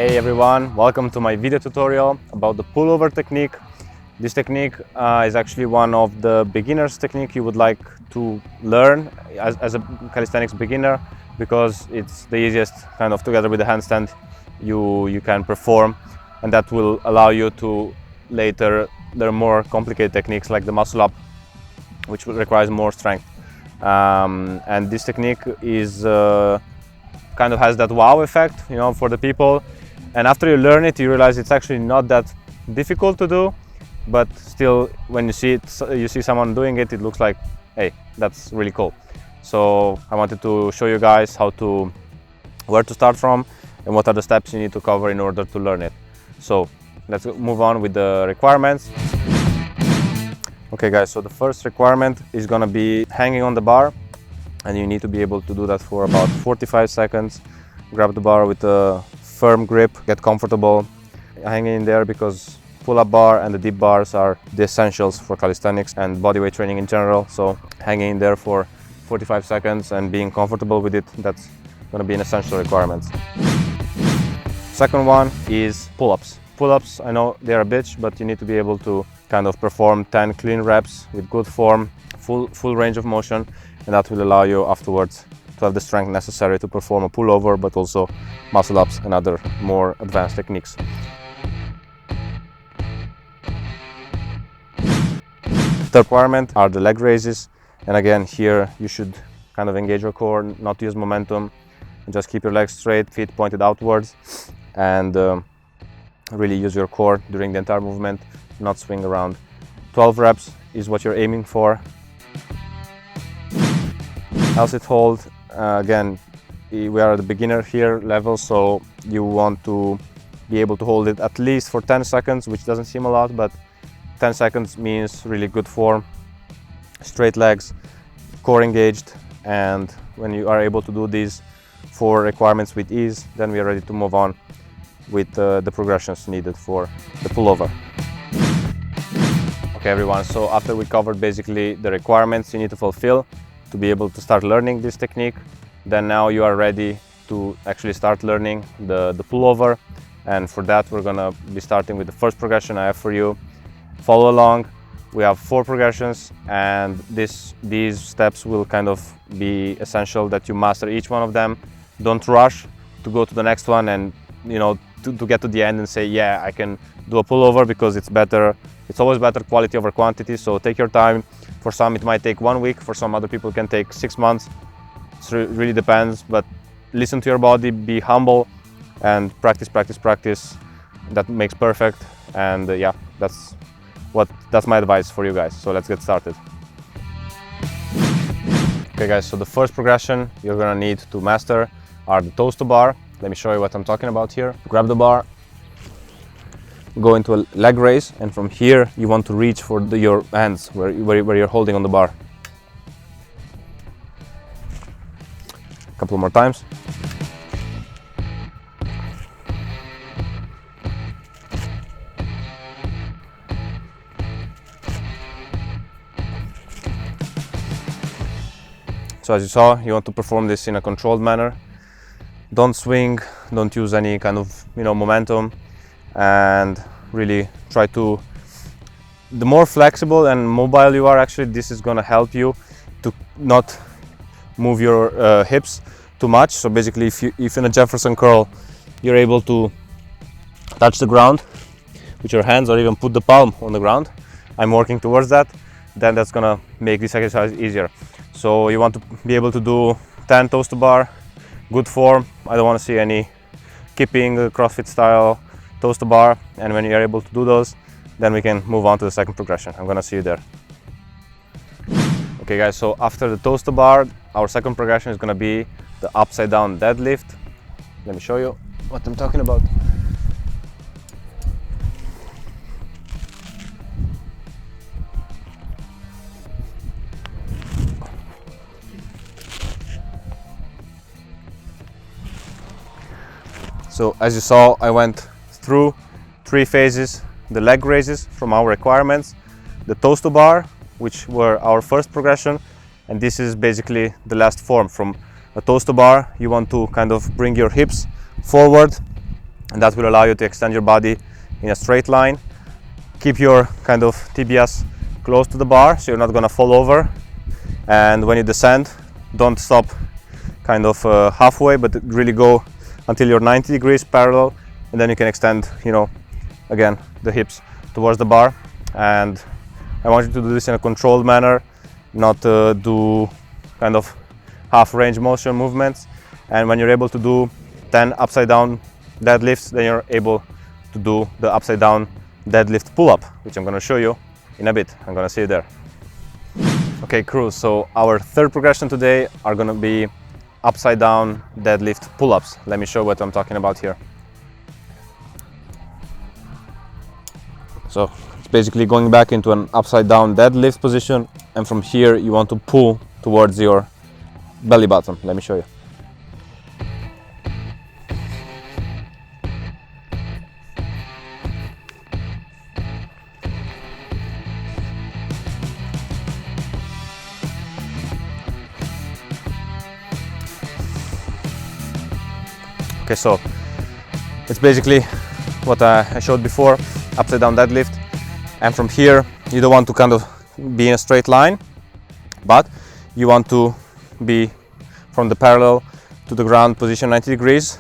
Hey everyone, welcome to my video tutorial about the pullover technique. This technique is actually one of the beginner's technique you would like to learn as a calisthenics beginner, because it's the easiest kind of together with the handstand you can perform, and that will allow you to later learn more complicated techniques like the muscle up, which requires more strength. And this technique is kind of has that wow effect, you know, for the people. And after you learn it, you realize it's actually not that difficult to do, but still, when you see it, you see someone doing it, it looks like, hey, that's really cool. So I wanted to show you guys where to start from and what are the steps you need to cover in order to learn it. So let's move on with the requirements. Okay guys, so the first requirement is gonna be hanging on the bar, and you need to be able to do that for about 45 seconds. Grab the bar with a firm grip, get comfortable hanging in there, because pull-up bar and the deep bars are the essentials for calisthenics and bodyweight training in general. So hanging in there for 45 seconds and being comfortable with it, that's gonna be an essential requirement. Second one is pull-ups. Pull-ups, I know they're a bitch, but you need to be able to kind of perform 10 clean reps with good form, full range of motion, and that will allow you afterwards to have the strength necessary to perform a pullover, but also muscle ups and other more advanced techniques. The requirement are the leg raises, and again here you should kind of engage your core, not use momentum, and just keep your legs straight, feet pointed outwards, and really use your core during the entire movement, not swing around. 12 reps is what you're aiming for. How's it hold? Again, we are at the beginner here level, so you want to be able to hold it at least for 10 seconds, which doesn't seem a lot, but 10 seconds means really good form, straight legs, core engaged, and when you are able to do these 4 requirements with ease, then we are ready to move on with the progressions needed for the pullover. Okay everyone, so after we covered basically the requirements you need to fulfill to be able to start learning this technique, then now you are ready to actually start learning the pullover. And for that we're gonna be starting with the first progression I have for you. Follow along. We have 4 progressions, and these steps will kind of be essential that you master each one of them. Don't rush to go to the next one and, you know, to get to the end and say, yeah, I can do a pullover, because it's better. It's always better quality over quantity, so take your time. For some it might take 1 week, for some other people it can take 6 months. It really depends, but listen to your body, be humble, and practice. That makes perfect, and yeah, that's my advice for you guys. So let's get started. Okay guys, so the first progression you're gonna need to master are the toes to bar. Let me show you what I'm talking about here. Grab the bar, go into a leg raise, and from here you want to reach for your hands where you're holding on the bar. A couple more times. So as you saw, you want to perform this in a controlled manner. Don't swing, don't use any kind of, you know, momentum, and really try to, the more flexible and mobile you are, actually this is going to help you to not move your hips too much. So basically if in a Jefferson curl you're able to touch the ground with your hands, or even put the palm on the ground, I'm working towards that, then that's going to make this exercise easier. So you want to be able to do 10 toes to bar, good form. I don't want to see any kipping, CrossFit style toes to bar, and when you are able to do those, then we can move on to the second progression. I'm gonna see you there. Okay guys, so after the toes to bar, our second progression is gonna be the upside down deadlift. Let me show you what I'm talking about. So as you saw, I went through 3 phases: the leg raises from our requirements, the toes to bar, which were our first progression, and this is basically the last form. From a toes to bar, you want to kind of bring your hips forward and that will allow you to extend your body in a straight line. Keep your kind of tibias close to the bar so you're not going to fall over, and when you descend, don't stop kind of halfway, but really go until you're 90 degrees parallel, and then you can extend, you know, again, the hips towards the bar. And I want you to do this in a controlled manner, not do kind of half range motion movements. And when you're able to do 10 upside down deadlifts, then you're able to do the upside down deadlift pull-up, which I'm going to show you in a bit. I'm going to see you there. Okay, crew, so our third progression today are going to be upside down deadlift pull-ups. Let me show what I'm talking about here. So it's basically going back into an upside down deadlift position, and from here you want to pull towards your belly button. Let me show you. Okay, so it's basically what I showed before, upside down deadlift, and from here you don't want to kind of be in a straight line, but you want to be from the parallel to the ground position 90 degrees.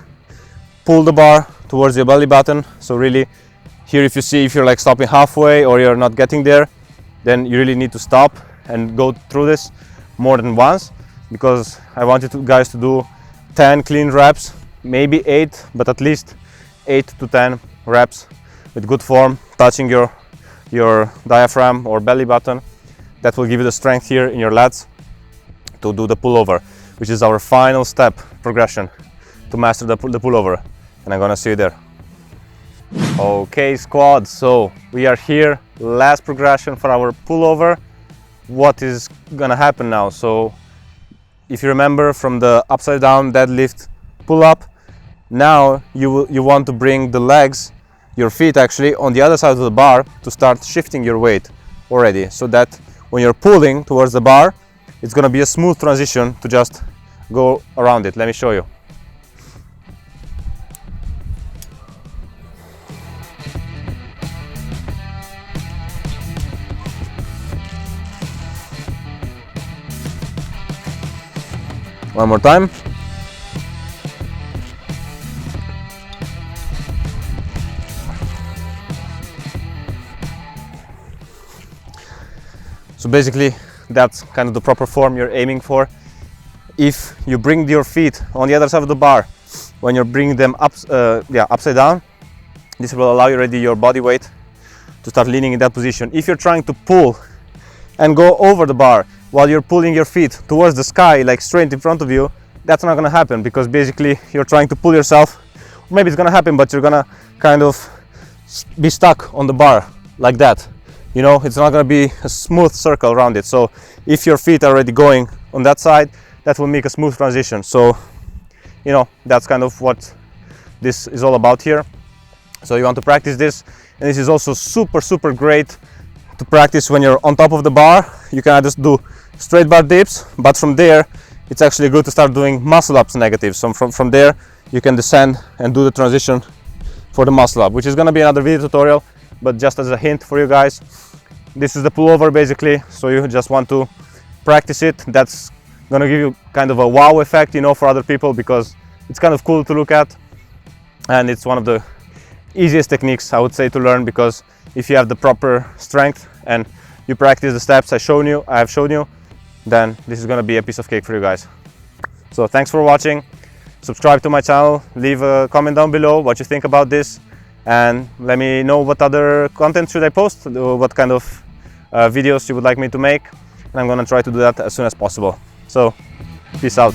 Pull the bar towards your belly button. So really here, if you see if you're like stopping halfway or you're not getting there, then you really need to stop and go through this more than once, because I want you guys to do 10 clean reps, maybe 8, but at least 8 to 10 reps with good form, touching your diaphragm or belly button. That will give you the strength here in your lats to do the pullover, which is our final step progression to master the pullover, and I'm gonna see you there. Okay, squad, so we are here, last progression for our pullover. What is gonna happen now? So if you remember from the upside down deadlift pull-up, now you want to bring the legs, your feet actually, on the other side of the bar to start shifting your weight already, so that when you're pulling towards the bar, it's going to be a smooth transition to just go around it. Let me show you. One more time. So basically, that's kind of the proper form you're aiming for. If you bring your feet on the other side of the bar, when you're bringing them up, upside down, this will allow you already your body weight to start leaning in that position. If you're trying to pull and go over the bar while you're pulling your feet towards the sky, like straight in front of you, that's not going to happen, because basically you're trying to pull yourself. Maybe it's going to happen, but you're going to kind of be stuck on the bar like that. You know, it's not going to be a smooth circle around it. So if your feet are already going on that side, that will make a smooth transition. So, you know, that's kind of what this is all about here. So you want to practice this, and this is also super great to practice when you're on top of the bar. You can just do straight bar dips, but from there it's actually good to start doing muscle ups negatives. So from there you can descend and do the transition for the muscle up, which is going to be another video tutorial. But just as a hint for you guys, this is the pullover basically, so you just want to practice it. That's gonna give you kind of a wow effect, you know, for other people, because it's kind of cool to look at, and it's one of the easiest techniques I would say to learn, because if you have the proper strength and you practice the steps I have shown you, then this is gonna be a piece of cake for you guys. So thanks for watching. Subscribe to my channel, leave a comment down below what you think about this, and let me know what other content should I post, what kind of videos you would like me to make, and I'm gonna try to do that as soon as possible. So peace out.